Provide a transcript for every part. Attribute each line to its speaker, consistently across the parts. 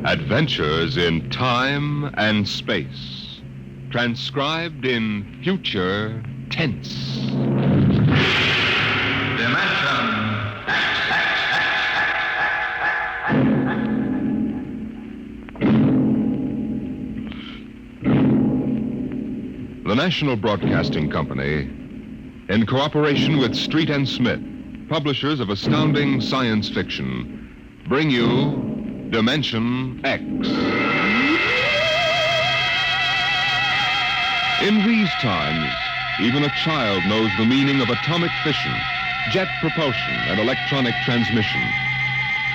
Speaker 1: Adventures in time and space. Transcribed in future tense.
Speaker 2: Dimension
Speaker 1: The National Broadcasting Company, in cooperation with Street and Smith, publishers of astounding science fiction, bring you Dimension X. In these times, even a child knows the meaning of atomic fission, jet propulsion, and electronic transmission.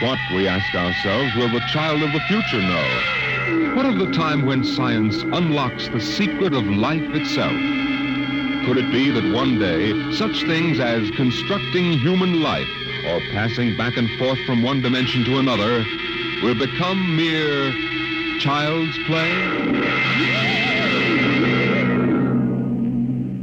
Speaker 1: What, we ask ourselves, will the child of the future know? What of the time when science unlocks the secret of life itself? Could it be that one day, such things as constructing human life or passing back and forth from one dimension to another will become mere child's play?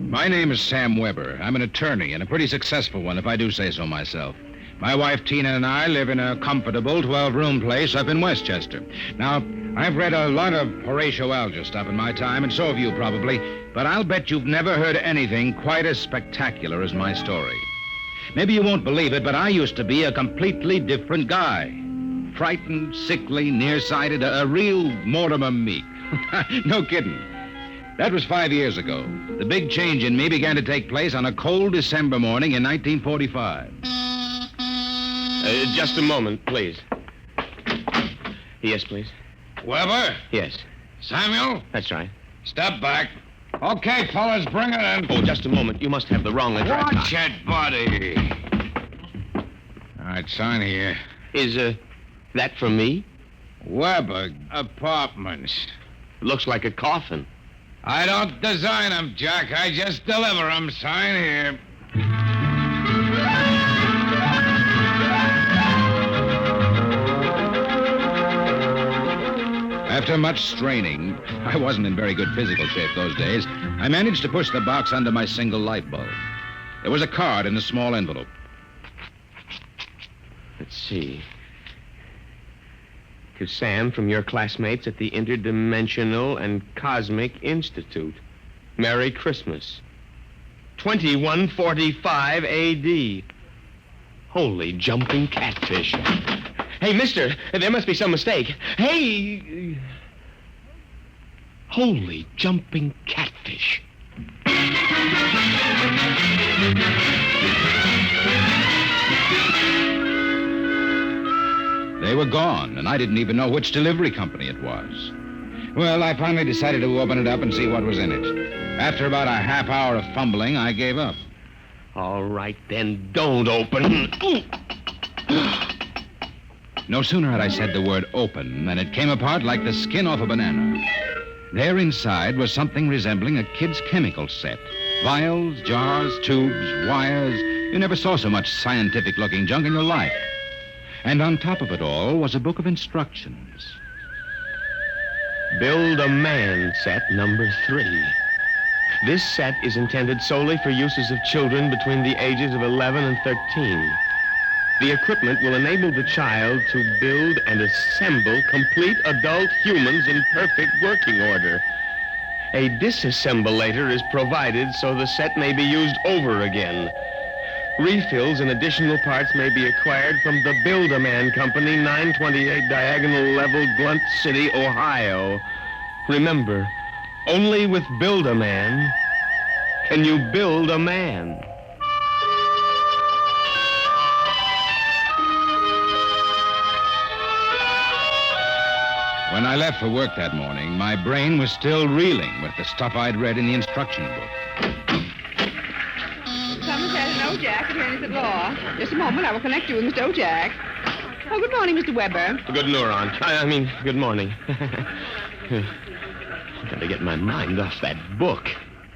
Speaker 3: My name is Sam Weber. I'm an attorney, and a pretty successful one, if I do say so myself. My wife, Tina, and I live in a comfortable 12-room place up in Westchester. Now, I've read a lot of Horatio Alger stuff in my time, and so have you probably, but I'll bet you've never heard anything quite as spectacular as my story. Maybe you won't believe it, but I used to be a completely different guy. Frightened, sickly, nearsighted, a real Mortimer Meek. No kidding. That was 5 years ago. The big change in me began to take place on a cold December morning in 1945.
Speaker 4: Just a moment, please. Yes, please.
Speaker 3: Weber?
Speaker 4: Yes,
Speaker 3: Samuel?
Speaker 4: that's right.
Speaker 3: Step back. Okay, fellas, bring it in.
Speaker 4: Oh, just a moment. You must have the wrong address.
Speaker 3: Watch it, buddy. All right, sign here.
Speaker 4: Is, that for me?
Speaker 3: Weber Apartments.
Speaker 4: Looks like a coffin.
Speaker 3: I don't design them, Jack. I just deliver them. Sign here. After much straining, I wasn't in very good physical shape those days, I managed to push the box under my single light bulb. There was a card in a small envelope.
Speaker 4: Let's see. To Sam from your classmates at the Interdimensional and Cosmic Institute. Merry Christmas. 2145 A.D. Holy jumping catfish. Hey, mister, there must be some mistake. Hey! Holy jumping catfish.
Speaker 3: They were gone, and I didn't even know which delivery company it was. Well, I finally decided to open it up and see what was in it. After about a half hour of fumbling, I gave up.
Speaker 4: All right, then don't open.
Speaker 3: No sooner had I said the word open than it came apart like the skin off a banana. There inside was something resembling a kid's chemical set. Vials, jars, tubes, wires. You never saw so much scientific-looking junk in your life. And on top of it all was a book of instructions.
Speaker 4: Build a Man set number 3. This set is intended solely for uses of children between the ages of 11 and 13. The equipment will enable the child to build and assemble complete adult humans in perfect working order. A disassemblator is provided so the set may be used over again. Refills and additional parts may be acquired from the Build-A-Man Company, 928 Diagonal Level, Blunt City, Ohio. Remember, only with Build-A-Man can you build a man.
Speaker 3: When I left for work that morning, my brain was still reeling with the stuff I'd read in the instruction book.
Speaker 5: Somerset and Ojack, attorneys at law. Just a moment, I will connect you with Mr. Ojack. Oh, good morning, Mr. Weber.
Speaker 4: Good neuron. Good morning. I've got to get my mind off that book.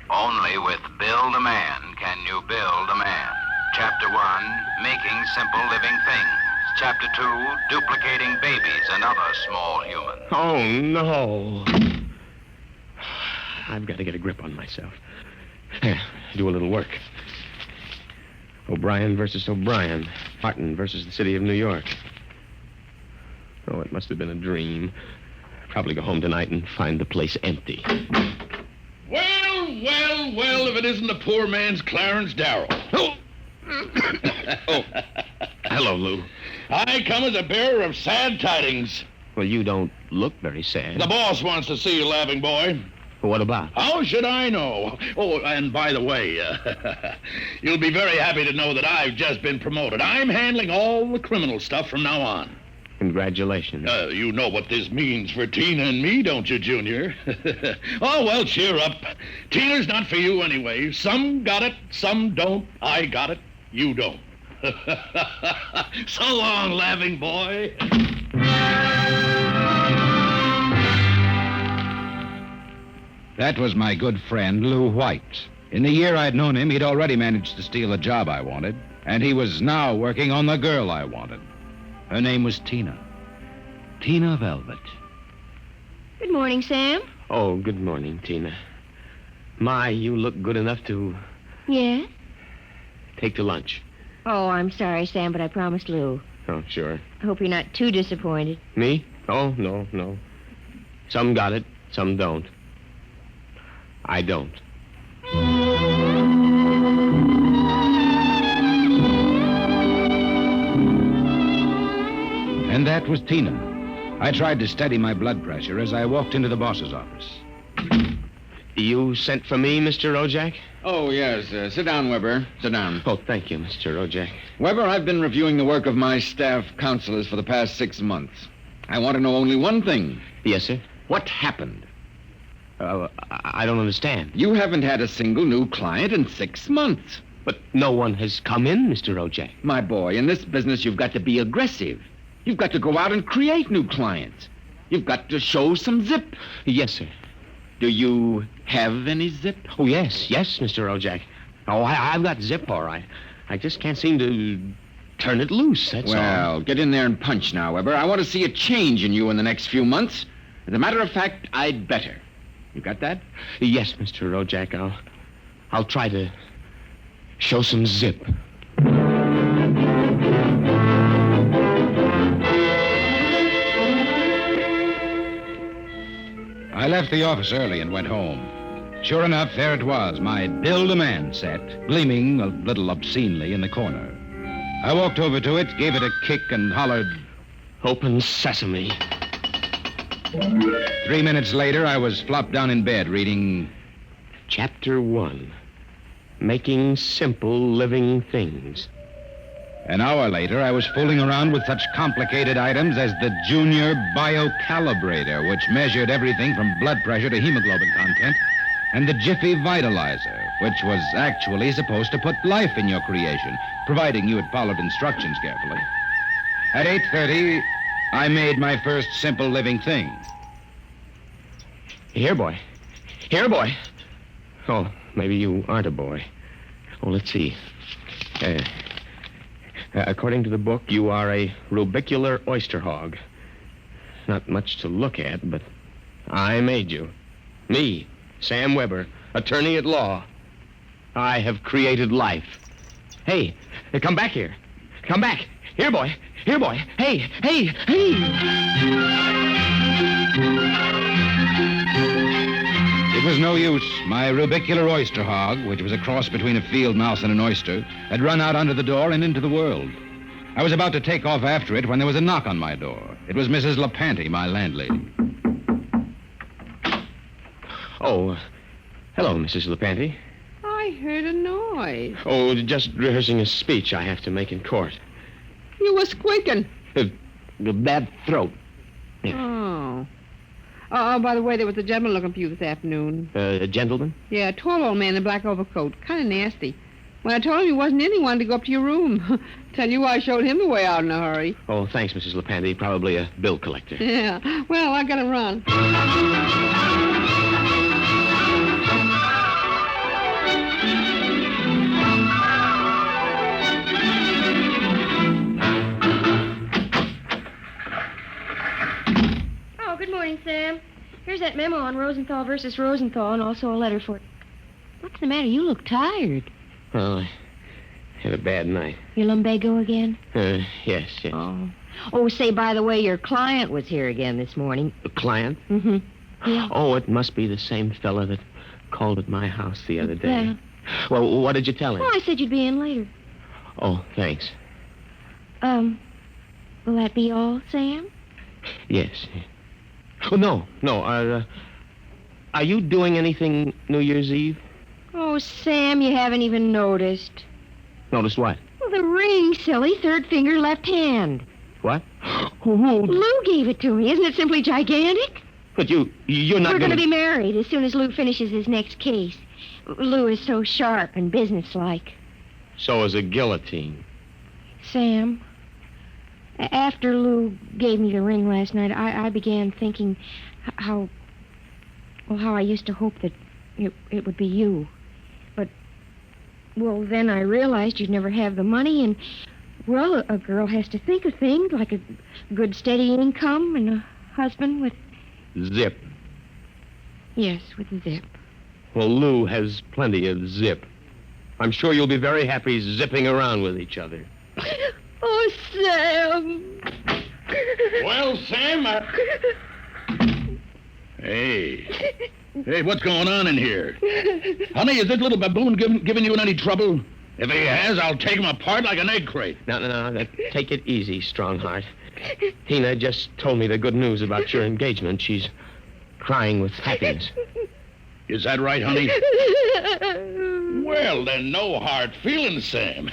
Speaker 2: Only with Build a Man can you build a man. Chapter 1, Making Simple Living Things. Chapter 2, Duplicating Babies and Other Small Humans.
Speaker 4: Oh, no. I've got to get a grip on myself. Do a little work. O'Brien versus O'Brien. Martin versus the city of New York. Oh, it must have been a dream. Probably go home tonight and find the place empty.
Speaker 6: Well, if it isn't the poor man's Clarence Darrow.
Speaker 4: Oh! Oh. Hello, Lou.
Speaker 6: I come as a bearer of sad tidings.
Speaker 4: Well, you don't look very sad.
Speaker 6: The boss wants to see you, laughing boy.
Speaker 4: What about?
Speaker 6: How should I know? Oh, and by the way, you'll be very happy to know that I've just been promoted. I'm handling all the criminal stuff from now on.
Speaker 4: Congratulations.
Speaker 6: You know what this means for Tina and me, don't you, Junior? Oh, well, cheer up. Tina's not for you anyway. Some got it, some don't. I got it, you don't. So long, laughing boy.
Speaker 3: That was my good friend, Lou White. In the year I'd known him, he'd already managed to steal a job I wanted, and he was now working on the girl I wanted. Her name was Tina. Tina Velvet.
Speaker 7: Good morning, Sam.
Speaker 4: Oh, good morning, Tina. My, you look good enough to
Speaker 7: Yes?
Speaker 4: take to lunch.
Speaker 7: Oh, I'm sorry, Sam, but I promised Lou.
Speaker 4: Oh, sure.
Speaker 7: I hope you're not too disappointed.
Speaker 4: Me? Oh, no. Some got it, some don't. I don't.
Speaker 3: And that was Tina. I tried to steady my blood pressure as I walked into the boss's office.
Speaker 4: You sent for me, Mr. Rojak?
Speaker 8: Oh, yes. Sit down, Weber. Sit down.
Speaker 4: Oh, thank you, Mr. Rojak.
Speaker 8: Weber, I've been reviewing the work of my staff counselors for the past 6 months. I want to know only one thing.
Speaker 4: Yes, sir?
Speaker 8: What happened?
Speaker 4: I don't understand.
Speaker 8: You haven't had a single new client in 6 months.
Speaker 4: But no one has come in, Mr. Rojak.
Speaker 8: My boy, in this business, you've got to be aggressive. You've got to go out and create new clients. You've got to show some zip.
Speaker 4: Yes, sir.
Speaker 8: Do you have any zip?
Speaker 4: Oh, yes, Mr. Rojak. Oh, I've got zip, all right. I just can't seem to turn it loose, that's all.
Speaker 8: Well, get in there and punch now, Weber. I want to see a change in you in the next few months. As a matter of fact, I'd better. You got that?
Speaker 4: Yes, Mr. Rojak. I'll try to show some zip.
Speaker 3: I left the office early and went home. Sure enough, there it was, my Build-A-Man set, gleaming a little obscenely in the corner. I walked over to it, gave it a kick, and hollered,
Speaker 4: Open sesame.
Speaker 3: 3 minutes later, I was flopped down in bed reading
Speaker 4: Chapter 1. Making simple living things.
Speaker 3: An hour later, I was fooling around with such complicated items as the Junior Biocalibrator, which measured everything from blood pressure to hemoglobin content, and the Jiffy Vitalizer, which was actually supposed to put life in your creation, providing you had followed instructions carefully. At 8:30, I made my first simple living thing.
Speaker 4: Here, boy. Oh, maybe you aren't a boy. Oh, let's see. According to the book, you are a rubicular oyster hog. Not much to look at, but I made you. Me, Sam Weber, attorney at law. I have created life. Hey, come back here. Come back. Here, boy. Hey.
Speaker 3: It was no use. My rubicular oyster hog, which was a cross between a field mouse and an oyster, had run out under the door and into the world. I was about to take off after it when there was a knock on my door. It was Mrs. LaPanty, my landlady.
Speaker 4: Oh, hello, Mrs. LaPanty.
Speaker 5: I heard a noise.
Speaker 4: Oh, just rehearsing a speech I have to make in court.
Speaker 5: You were squeaking.
Speaker 4: A bad throat.
Speaker 5: Oh. Oh, by the way, there was a gentleman looking for you this afternoon.
Speaker 4: A gentleman?
Speaker 5: Yeah, a tall old man in a black overcoat. Kind of nasty. When I told him he wasn't in, he wanted to go up to your room. Tell you I showed him the way out in a hurry.
Speaker 4: Oh, thanks, Mrs. LaPanty. Probably a bill collector.
Speaker 5: Yeah. Well, I gotta run.
Speaker 7: Oh, good morning, Sam. Here's that memo on Rosenthal versus Rosenthal and also a letter for... What's the matter? You look tired.
Speaker 4: Well, Had a bad night.
Speaker 7: Your lumbago again?
Speaker 4: Yes.
Speaker 7: Oh. Oh, say, by the way, your client was here again this morning.
Speaker 4: The client?
Speaker 7: Mm-hmm. Yeah.
Speaker 4: Oh, it must be the same fella that called at my house the other day.
Speaker 7: Yeah.
Speaker 4: Well, what did you tell him?
Speaker 7: Well, I said you'd be in later.
Speaker 4: Oh, thanks.
Speaker 7: Will that be all, Sam?
Speaker 4: Yes. Oh, no. Are you doing anything New Year's Eve?
Speaker 7: Oh, Sam, you haven't even noticed.
Speaker 4: Noticed what?
Speaker 7: Well, the ring, silly. Third finger, left hand.
Speaker 4: What?
Speaker 7: Lou gave it to me. Isn't it simply gigantic?
Speaker 4: But you're not
Speaker 7: We're going
Speaker 4: gonna...
Speaker 7: to be married as soon as Lou finishes his next case. Lou is so sharp and businesslike.
Speaker 4: So is a guillotine.
Speaker 7: Sam, after Lou gave me the ring last night, I began thinking how I used to hope that it would be you. But, well, then I realized you'd never have the money, and, well, a girl has to think of things like a good steady income and a husband with...
Speaker 4: Zip.
Speaker 7: Yes, with a zip.
Speaker 4: Well, Lou has plenty of zip. I'm sure you'll be very happy zipping around with each other.
Speaker 7: Oh, Sam.
Speaker 6: Well, Sam, Hey, what's going on in here? Honey, is this little baboon giving you any trouble? If he has, I'll take him apart like an egg crate.
Speaker 4: No. Take it easy, Strongheart. Tina just told me the good news about your engagement. She's crying with happiness.
Speaker 6: Is that right, honey? Well, then, no hard feelings, Sam.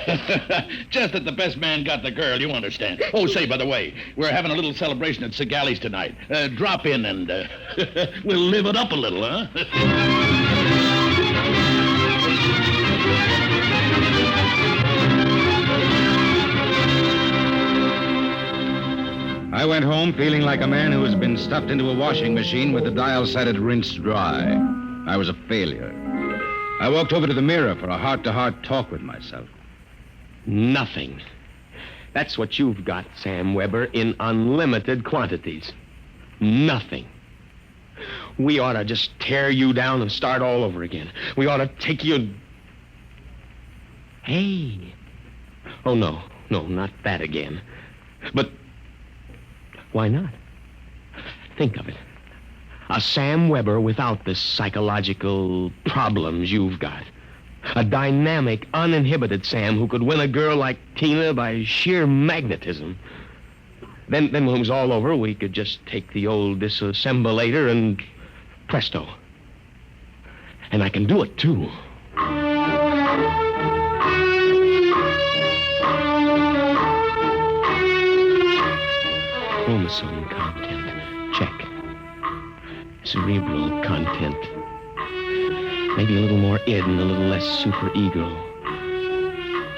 Speaker 6: Just that the best man got the girl, you understand. Oh, say, by the way, we're having a little celebration at Segali's tonight. Drop in and we'll live it up a little, huh?
Speaker 3: I went home feeling like a man who has been stuffed into a washing machine with the dial set at rinsed dry. I was a failure. I walked over to the mirror for a heart-to-heart talk with myself.
Speaker 4: Nothing. That's what you've got, Sam Weber, in unlimited quantities. Nothing. We ought to just tear you down and start all over again. We ought to take you... Hey. Oh, no, not that again. But why not? Think of it. A Sam Weber without the psychological problems you've got. A dynamic, uninhibited Sam who could win a girl like Tina by sheer magnetism. Then when it was all over, we could just take the old disassemblator and presto. And I can do it, too. Chromosome content. Check. Cerebral content. Maybe a little more id and a little less superego.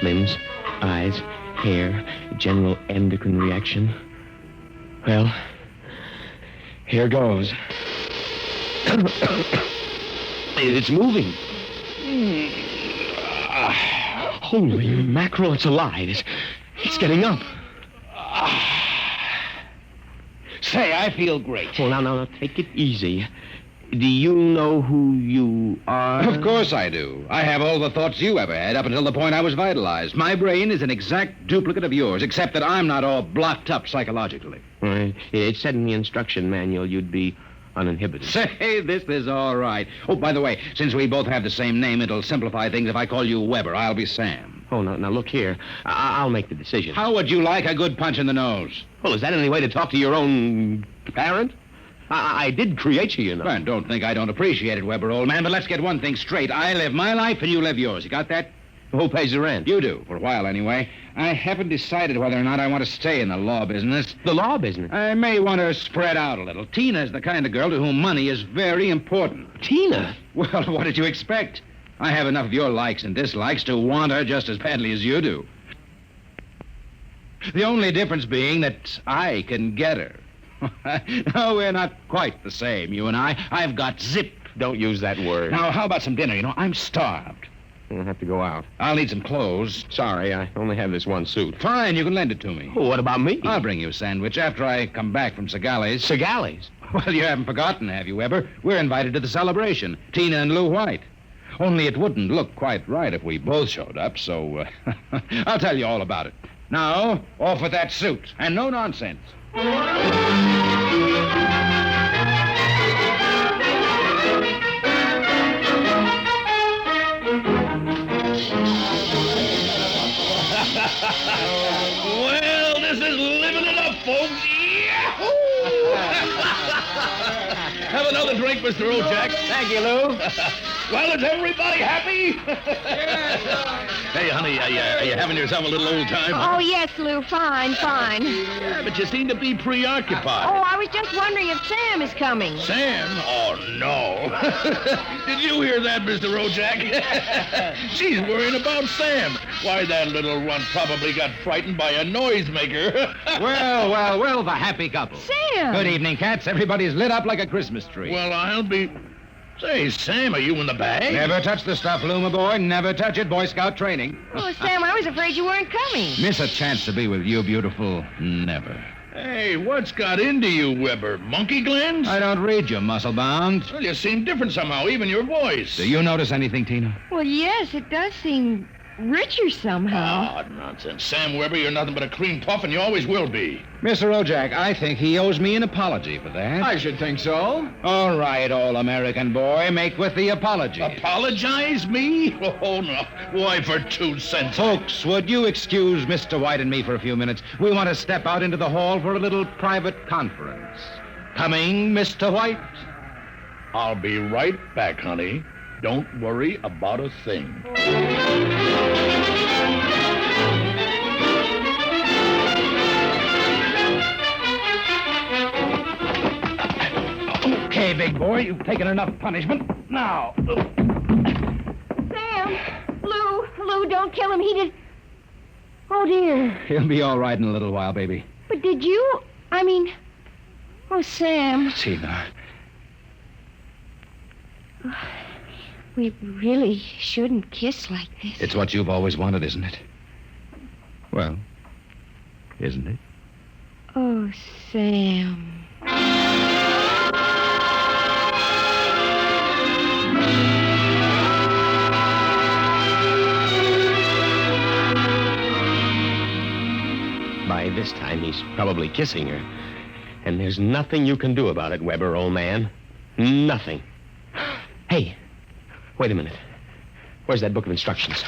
Speaker 4: Limbs, eyes, hair, general endocrine reaction. Well, here goes. It's moving. Holy mackerel, it's alive. It's getting up.
Speaker 3: Say, I feel great.
Speaker 4: Well, now, take it easy. Do you know who you are?
Speaker 3: Of course I do. I have all the thoughts you ever had up until the point I was vitalized. My brain is an exact duplicate of yours, except that I'm not all blocked up psychologically.
Speaker 4: Right. It said in the instruction manual you'd be uninhibited.
Speaker 3: Say, this is all right. Oh, by the way, since we both have the same name, it'll simplify things if I call you Weber. I'll be Sam.
Speaker 4: Oh, now look here. I'll make the decision.
Speaker 3: How would you like a good punch in the nose?
Speaker 4: Well, is that any way to talk to your own parent? I did create you, you know.
Speaker 3: Well, don't think I don't appreciate it, Weber, old man, but let's get one thing straight. I live my life and you live yours. You got that?
Speaker 4: Who pays the rent?
Speaker 3: You do, for a while anyway. I haven't decided whether or not I want to stay in the law business.
Speaker 4: The law business?
Speaker 3: I may want to spread out a little. Tina's the kind of girl to whom money is very important.
Speaker 4: Tina?
Speaker 3: Well, what did you expect? I have enough of your likes and dislikes to want her just as badly as you do. The only difference being that I can get her. No, we're not quite the same, you and I. I've got zip.
Speaker 4: Don't use that word.
Speaker 3: Now, how about some dinner? You know, I'm starved.
Speaker 4: I'll have to go out.
Speaker 3: I'll need some clothes.
Speaker 4: Sorry, I only have this one suit.
Speaker 3: Fine, you can lend it to me.
Speaker 4: Well, what about me?
Speaker 3: I'll bring you a sandwich after I come back from Segali's.
Speaker 4: Segali's?
Speaker 3: Well, you haven't forgotten, have you, Weber? We're invited to the celebration. Tina and Lou White. Only it wouldn't look quite right if we both showed up, so I'll tell you all about it. Now, off with that suit, and no nonsense.
Speaker 6: Well, this is living it up, folks. Yahoo! Have another drink, Mr. Ojak.
Speaker 4: Thank you, Lou.
Speaker 6: Well, is everybody happy? Hey, honey, are you having yourself a little old time?
Speaker 7: Oh, yes, Lou. Fine.
Speaker 6: Yeah, but you seem to be preoccupied.
Speaker 7: Oh, I was just wondering if Sam is coming.
Speaker 6: Sam? Oh, no. Did you hear that, Mr. Ojak? She's worrying about Sam. Why, that little runt probably got frightened by a noisemaker.
Speaker 3: Well, the happy couple.
Speaker 7: Sam!
Speaker 3: Good evening, cats. Everybody's lit up like a Christmas tree.
Speaker 6: Well, I'll be... Say, Sam, are you in the bag?
Speaker 3: Never touch the stuff, Lou, my boy. Never touch it. Boy Scout training.
Speaker 7: Oh, Sam, I was afraid you weren't coming.
Speaker 3: Miss a chance to be with you, beautiful. Never.
Speaker 6: Hey, what's got into you, Weber? Monkey glands?
Speaker 3: I don't read you, muscle-bound.
Speaker 6: Well, you seem different somehow, even your voice.
Speaker 3: Do you notice anything, Tina?
Speaker 7: Well, yes, it does seem richer somehow.
Speaker 6: Ah, nonsense. Sam Weber, you're nothing but a cream puff, and you always will be.
Speaker 3: Mr. Ojak, I think he owes me an apology for that.
Speaker 8: I should think so.
Speaker 3: All right, all-American boy, make with the apology.
Speaker 6: Apologize, me? Oh, no. Why, for 2 cents?
Speaker 3: Folks, would you excuse Mr. White and me for a few minutes? We want to step out into the hall for a little private conference. Coming, Mr. White?
Speaker 6: I'll be right back, honey. Don't worry about a thing.
Speaker 3: Okay, big boy, you've taken enough punishment. Now.
Speaker 7: Sam! Lou, don't kill him. He did... Oh, dear.
Speaker 3: He'll be all right in a little while, baby.
Speaker 7: But did you... Oh, Sam.
Speaker 3: Tina.
Speaker 7: We really shouldn't kiss like this.
Speaker 3: It's what you've always wanted, isn't it? Well, isn't it?
Speaker 7: Oh, Sam.
Speaker 4: By this time, he's probably kissing her. And there's nothing you can do about it, Weber, old man. Nothing. Hey, wait a minute. Where's that book of instructions?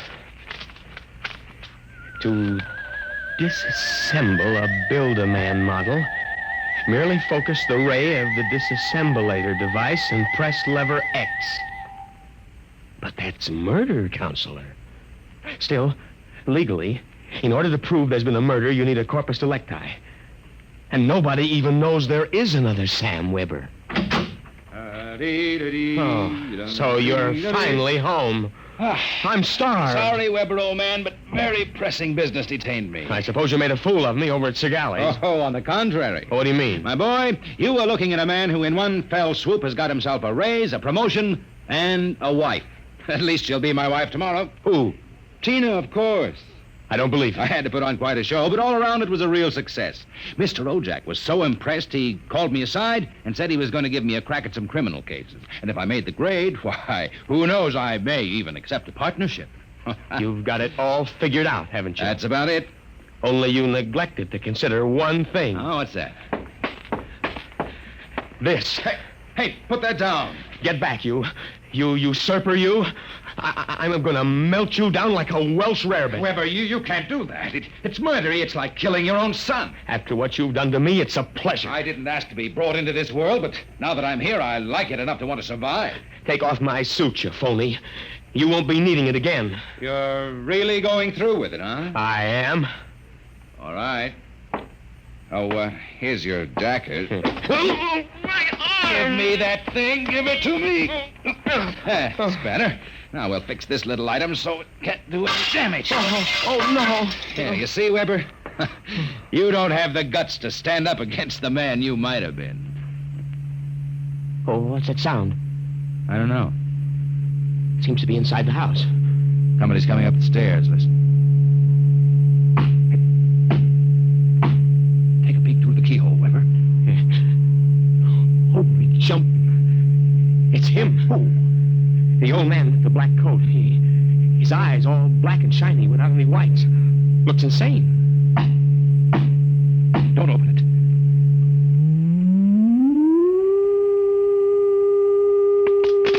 Speaker 4: To disassemble a Build-A-Man model, merely focus the ray of the disassemblator device and press lever X. But that's murder, counselor. Still, legally, in order to prove there's been a murder, you need a corpus delicti. And nobody even knows there is another Sam Weber. Oh, so you're finally home. I'm starved.
Speaker 3: Sorry, Weber, old man, but very pressing business detained me.
Speaker 4: I suppose you made a fool of me over at Sir Galley's.
Speaker 3: Oh, on the contrary.
Speaker 4: What do you mean?
Speaker 3: My boy, you are looking at a man who in one fell swoop has got himself a raise, a promotion, and a wife. At least she'll be my wife tomorrow.
Speaker 4: Who?
Speaker 3: Tina, of course.
Speaker 4: I don't believe it.
Speaker 3: I had to put on quite a show, but all around it was a real success. Mr. Ojak was so impressed, he called me aside and said he was going to give me a crack at some criminal cases. And if I made the grade, why, who knows, I may even accept a partnership.
Speaker 4: You've got it all figured out, haven't you?
Speaker 3: That's about it.
Speaker 4: Only you neglected to consider one thing.
Speaker 3: Oh, what's that?
Speaker 4: This.
Speaker 3: Hey, put that down.
Speaker 4: Get back, you usurper, you. I'm going to melt you down like a Welsh rarebit.
Speaker 3: Weber, you can't do that. It's murdery. It's like killing your own son.
Speaker 4: After what you've done to me, it's a pleasure.
Speaker 3: I didn't ask to be brought into this world, but now that I'm here, I like it enough to want to survive.
Speaker 4: Take off my suit, you phony. You won't be needing it again.
Speaker 3: You're really going through with it, huh?
Speaker 4: I am.
Speaker 3: All right. Oh, here's your jacket. Give me that thing. Give it to me. That's better. Now we'll fix this little item so it can't do any damage.
Speaker 4: Oh, no.
Speaker 3: Yeah, you see, Weber? You don't have the guts to stand up against the man you might have been.
Speaker 4: Oh, what's that sound?
Speaker 3: I don't know.
Speaker 4: Seems to be inside the house.
Speaker 3: Somebody's coming up the stairs. Listen. Take a peek through the keyhole, Weber.
Speaker 4: Holy jump. It's him. Who? The old man with the black coat. His eyes all black and shiny without any whites. Looks insane. Don't open it.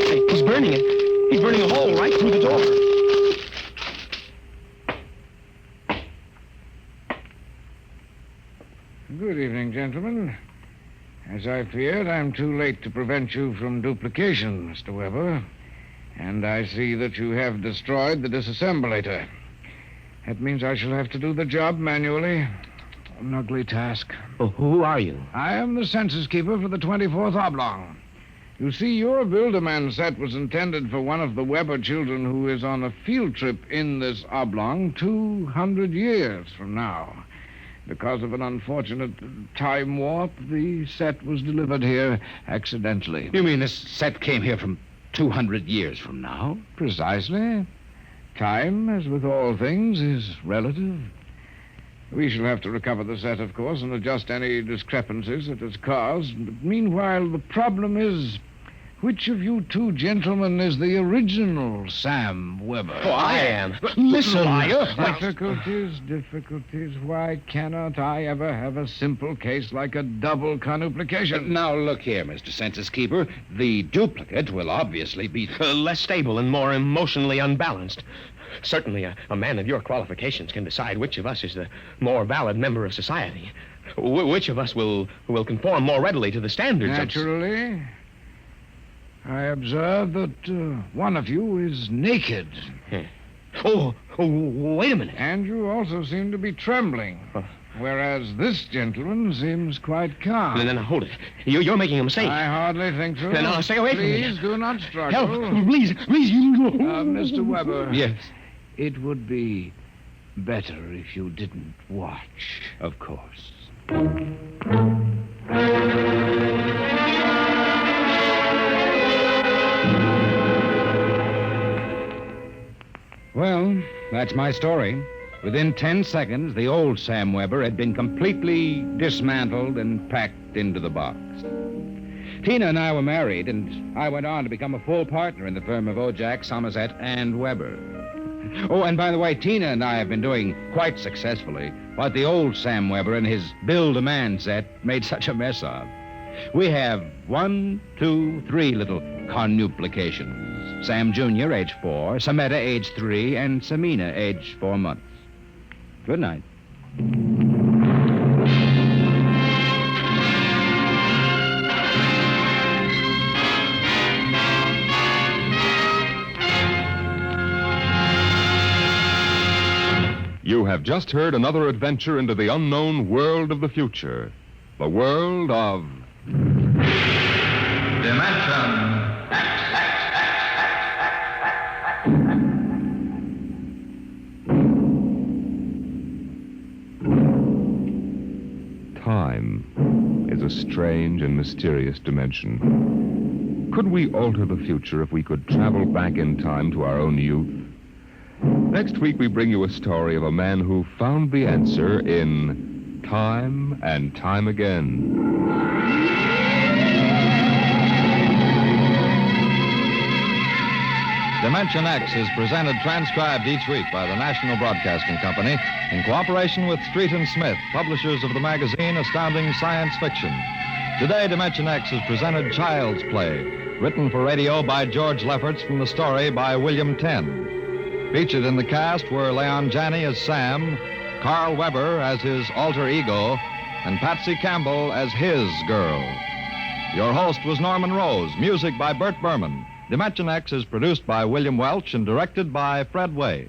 Speaker 4: Hey, he's burning it. He's burning a hole right through the door.
Speaker 3: Good evening, gentlemen. As I feared, I'm too late to prevent you from duplication, Mr. Weber. And I see that you have destroyed the disassemblator. That means I shall have to do the job manually. An ugly task.
Speaker 4: Well, who are you?
Speaker 3: I am the census keeper for the 24th Oblong. You see, your Build-A-Man set was intended for one of the Weber children who is on a field trip in this oblong 200 years from now. Because of an unfortunate time warp, the set was delivered here accidentally. You mean this set came here from 200 years from now? Precisely. Time, as with all things, is relative. We shall have to recover the set, of course, and adjust any discrepancies it has caused. But meanwhile, the problem is, which of you two gentlemen is the original Sam Weber?
Speaker 4: Oh, I am. Listen, liar.
Speaker 3: Difficulties. Why cannot I ever have a simple case like a double conuplication? Now, look here, Mr. Census Keeper. The duplicate will obviously be
Speaker 4: Less stable and more emotionally unbalanced. Certainly, a man of your qualifications can decide which of us is the more valid member of society. Which of us will conform more readily to the standards
Speaker 3: Naturally. I observe that one of you is naked.
Speaker 4: Oh, wait a minute.
Speaker 3: And you also seem to be trembling. Whereas this gentleman seems quite calm.
Speaker 4: Then hold it. You're making a mistake.
Speaker 3: I hardly think so.
Speaker 4: Then stay away from me.
Speaker 3: Please do not struggle.
Speaker 4: Help, please.
Speaker 3: Mr. Weber.
Speaker 8: Yes.
Speaker 3: It would be better if you didn't watch.
Speaker 8: Of course.
Speaker 3: Well, that's my story. Within 10 seconds, the old Sam Weber had been completely dismantled and packed into the box. Tina and I were married, and I went on to become a full partner in the firm of Ojack, Somerset, and Weber. Oh, and by the way, Tina and I have been doing quite successfully what the old Sam Weber and his Build-A-Man set made such a mess of. We have 1, 2, 3 little conuplications. Sam Jr., age 4, Sameta, age 3, and Samina, age 4 months. Good night.
Speaker 1: You have just heard another adventure into the unknown world of the future. The world of...
Speaker 2: Dimension
Speaker 1: Time is a strange and mysterious dimension. Could we alter the future if we could travel back in time to our own youth? Next week, we bring you a story of a man who found the answer in Time and Time Again.
Speaker 9: Dimension X is presented transcribed each week by the National Broadcasting Company in cooperation with Street and Smith, publishers of the magazine Astounding Science Fiction. Today, Dimension X has presented Child's Play, written for radio by George Lefferts from the story by William Tenn. Featured in the cast were Leon Janney as Sam, Carl Weber as his alter ego, and Patsy Campbell as his girl. Your host was Norman Rose, music by Bert Berman. Dimension X is produced by William Welch and directed by Fred Way.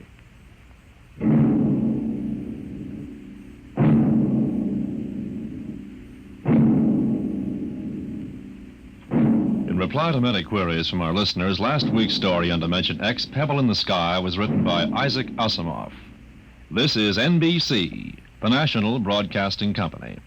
Speaker 10: In reply to many queries from our listeners, last week's story on Dimension X, Pebble in the Sky, was written by Isaac Asimov. This is NBC, the National Broadcasting Company.